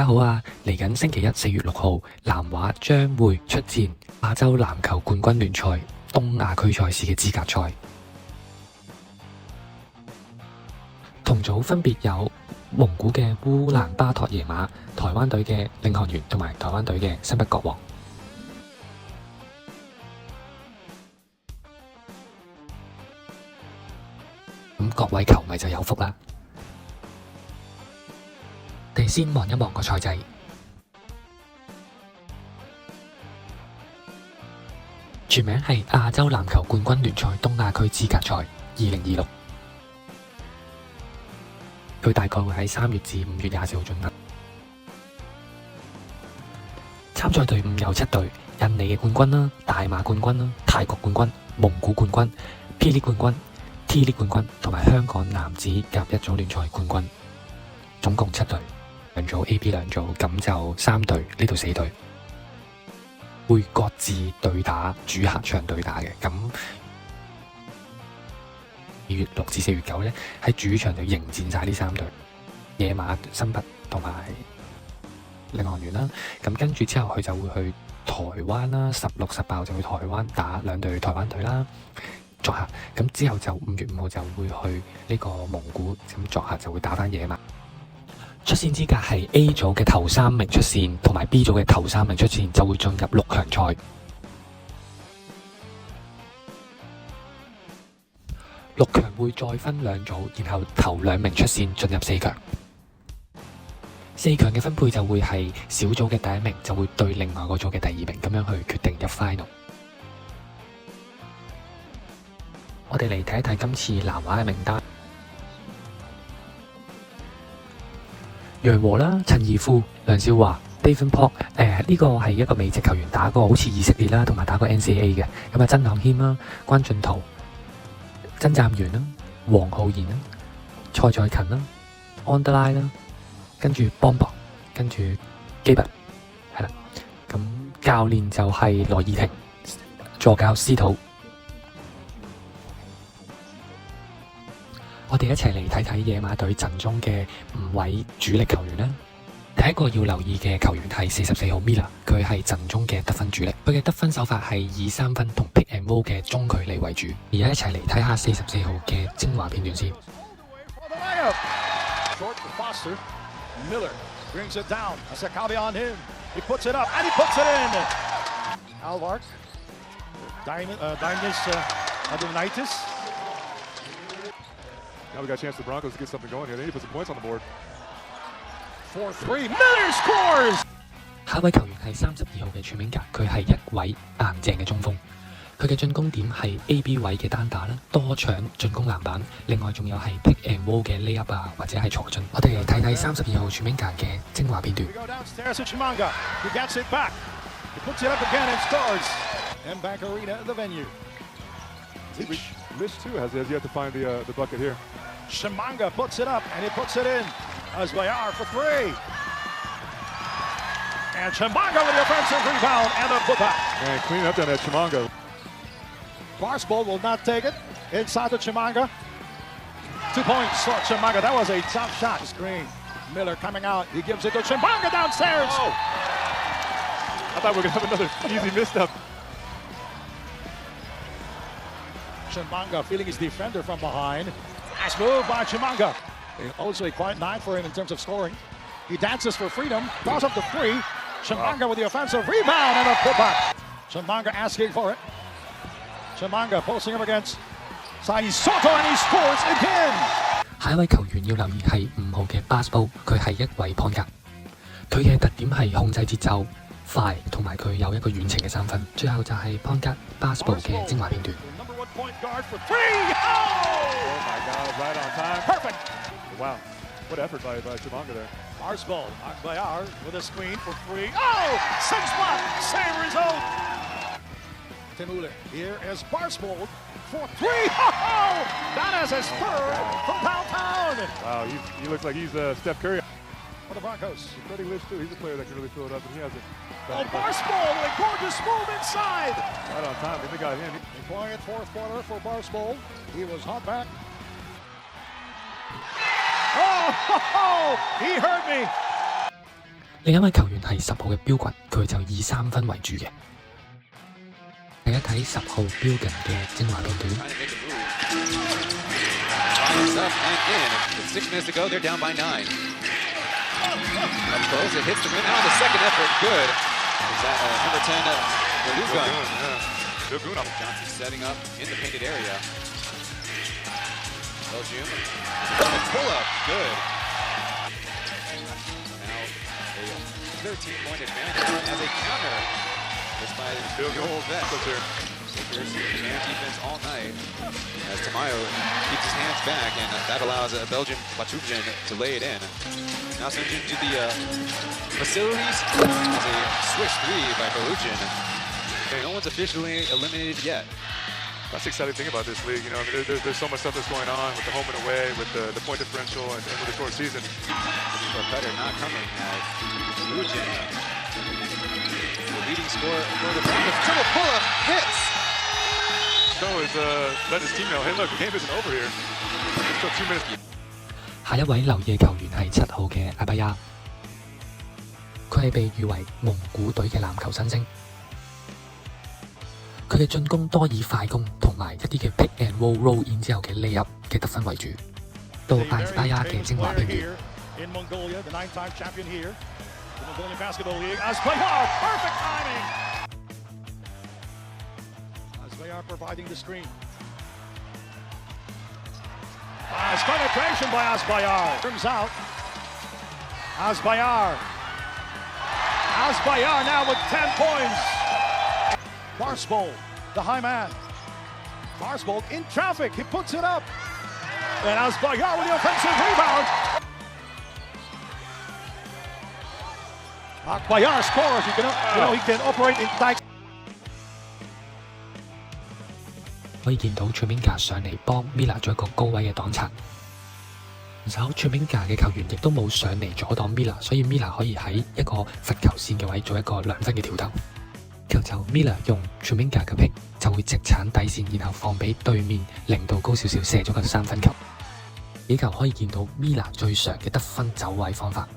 家好啊！嚟緊星期一4月6號，南華將會出戰亞洲籃球冠軍聯賽東亞區賽事嘅資格賽。同組分別有蒙古嘅烏蘭巴托耶馬、台灣隊嘅領航員同埋台灣隊嘅新北國王。咁各位球迷就有福啦！我哋先望一望個賽制。全名係亞洲籃球冠軍聯賽東亞區資格賽2026。佢大概會喺3月至5月24號進行。參賽隊伍有7隊：印尼嘅冠軍啦、大馬冠軍啦、泰國冠軍、蒙古冠軍、霹靂冠軍、T 聯冠軍同埋香港男子甲一組聯賽冠軍，總共7隊。兩組 A、B 兩組，咁就3隊，呢度4隊會各自對打主客場對打嘅。咁2月6至4月9咧，喺主場就迎戰晒呢3隊，野馬、新北同埋領航員啦。咁跟住之後佢就會去台灣啦，16、18就去台灣打2隊台灣隊啦，作客。咁之後就5月5號就會去呢個蒙古，咁作客就會打返野馬。出線資格係 A 組嘅頭3名出線，同埋 B 組嘅頭3名出線就會進入6強賽。6強會再分2組，然後頭2名出線進入4強。4強嘅分配就會係小組嘅第1名就會對另外嗰組嘅第2名，咁樣去決定入 final。我哋嚟睇一睇今次南華嘅名單。楊和啦、陳怡富、梁少華、David Pop， 呢個係一個美籍球員，打過好似以色列啦，同埋打過 NCAA 嘅。咁啊，曾朗軒啦、關俊圖、曾湛源啦、黃浩然啦、蔡在勤啦、安德拉啦，跟住邦博，跟住基拔，係啦。咁教練就係羅義廷，助教司徒。我哋一齊嚟睇睇野馬隊陣中嘅5位主力球員啦。第一個要留意嘅球員係44號 Miller， 佢係陣中嘅得分主力。佢嘅得分手法係以3分同 pick and roll 嘅中距離為主。而家一齊嚟睇下44號嘅精華片段先。Now we got a chance for the Broncos to get something going here. They need to put some points on the board. 4-3, Miller scores! 下一位球員係32號嘅全名格，佢係一位硬淨嘅中鋒。佢嘅進攻點係 A、B 位嘅單打啦，多搶進攻籃板，另外仲有係 pick and roll 嘅 layup 啊，或者係坐進。我哋嚟睇睇32號全名格嘅精華片段。Lish too has yet to find the bucket here. Chimanga puts it up and he puts it in. Asbayar for 3. And Chimanga with the offensive rebound and a putback. And clean up on that Chimanga. Barstool will not take it. Inside to Chimanga. 2 points for Chimanga. That was a tough shot. Screen. Miller coming out. He gives it to Chimanga downstairs. Oh. I thought we were going to have another easy misstep. Chimanga feeling his defender from behind. Nice move by Chimanga. Also a quiet night for him in terms of scoring. He dances for freedom. Draws up the 3. Chimanga with the offensive rebound and a putback. Chimanga asking for it. Chimanga posting him against Sai Soto and he scores again. 下一位球員要留意係5號嘅 Basketball， 佢係一位 point guard。佢嘅特點係控制節奏快，同埋佢有一個遠程嘅3分。最後就係 point guard Basketball 嘅精華片段。Point guard for 3. Oh my God, right on time. Perfect. Wow, what effort by Chimanga there. Barstool, Akbayar with a screen for 3. Oh, 6 block, same result. Timule, here is Barstool for 3. Oh, that is a spur from downtown. Wow, he looks like he's Steph Curry. For the Broncos. Freddie Lish too, he's a player that can really fill it up, and he has it. Oh, Barstool with a gorgeous move inside. Right on time, they got him. A quiet fourth quarter for Barstool. He was hot back. Oh, he hurt me. 另一位球員係10號嘅標群，佢就以3分為主嘅。睇一睇10號標群嘅精華片段。13-point advantage as a counter. Just by the old vet. Lakers man defense all night as Tamayo keeps his hands back, and that allows Belgian Batuvjan to lay it in. Now switching to the facilities as a switch three by Belgian. No one's officially eliminated yet. That's the exciting thing about this league. You know, I mean, there's so much stuff that's going on with the home and away, with the point differential, and with the short season. But better not coming as Belgian, the leading scorer for the Broncos. Triple pull-up hits. So is let his team know, hey, look, the game isn't over here. There's still 2 minutes. 下一位留意嘅球員係7號嘅阿巴亞，佢係被譽為蒙古隊嘅籃球新星。佢嘅進攻多以快攻同埋一啲嘅 pick and roll in 之後嘅 layup 嘅得分為主。到阿斯巴亞嘅精華片段。In Mongolia, the 9-time champion here, the Mongolian Basketball League. Asbayar, perfect timing. Asbayar providing the screen. Nice penetration by Asbayar. Turns out. Asbayar. Asbayar now with 10 points. Barsbold, the high man. Barsbold in traffic. He puts it up. And Asbayar with the offensive rebound. Asbayar scores. He can operate in tight. 可以見到 Kuminga 上嚟幫 Miller 做一個高位嘅擋拆。守 Kuminga 嘅球員亦都冇上嚟阻擋 Miller， 所以 Miller 可以喺一個罰球線嘅位做一個2分嘅跳投。球就 Miller 用 Kuminga 嘅 pick 就會直鏟底線，然後放俾對面0度高少少射咗個3分球。呢球可以見到 Miller 最常嘅得分走位方法。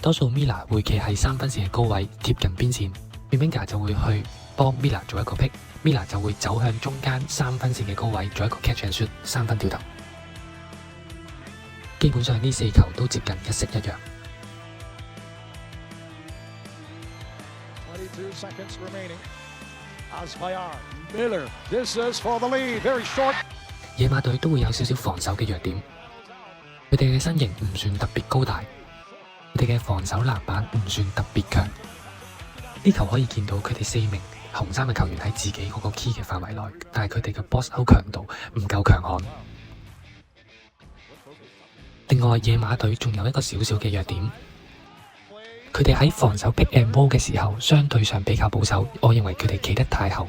多數 Miller 會企喺3分線嘅高位貼近邊線 ，Kuminga 就會去幫 Miller 做一個 pick，Miller 就會走向中間3分線嘅高位做一個 catch and shoot 3分跳投。基本上呢4球都接近一式一樣。22 seconds remaining. Asbayar, Miller. This is for the lead. Very short. 野馬隊都會有少少防守嘅弱點，佢哋嘅身形唔算特別高大，佢哋嘅防守籃板唔算特別強。呢球可以見到佢哋4名紅衫嘅球員喺自己嗰個 key 嘅範圍內，但係佢哋嘅 box out 強度唔夠強悍。另外，野馬隊仲有一個少少嘅弱點，佢哋喺防守 pick and roll 嘅時候，相對上比較保守。我認為佢哋企得太後，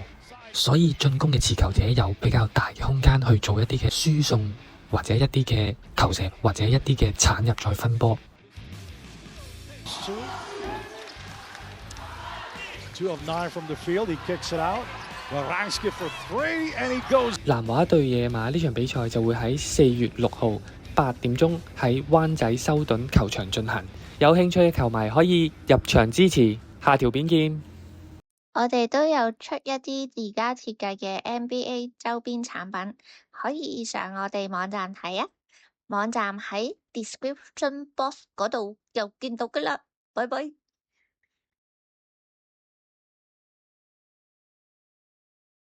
所以進攻嘅持球者有比較大嘅空間去做一啲嘅輸送，或者一啲嘅投射，或者一啲嘅鏟入再分波。2 of 9 from the field. He kicks it out. Varanski for 3, and he goes. 南華對野馬呢場比賽就會喺4月6號8點鐘喺灣仔修頓球場進行。有興趣嘅球迷可以入場支持。下條片見。我哋都有出一啲自家設計嘅 NBA 周邊產品，可以上我哋網站睇啊！網站喺 description box 嗰度就見到㗎喇，拜拜。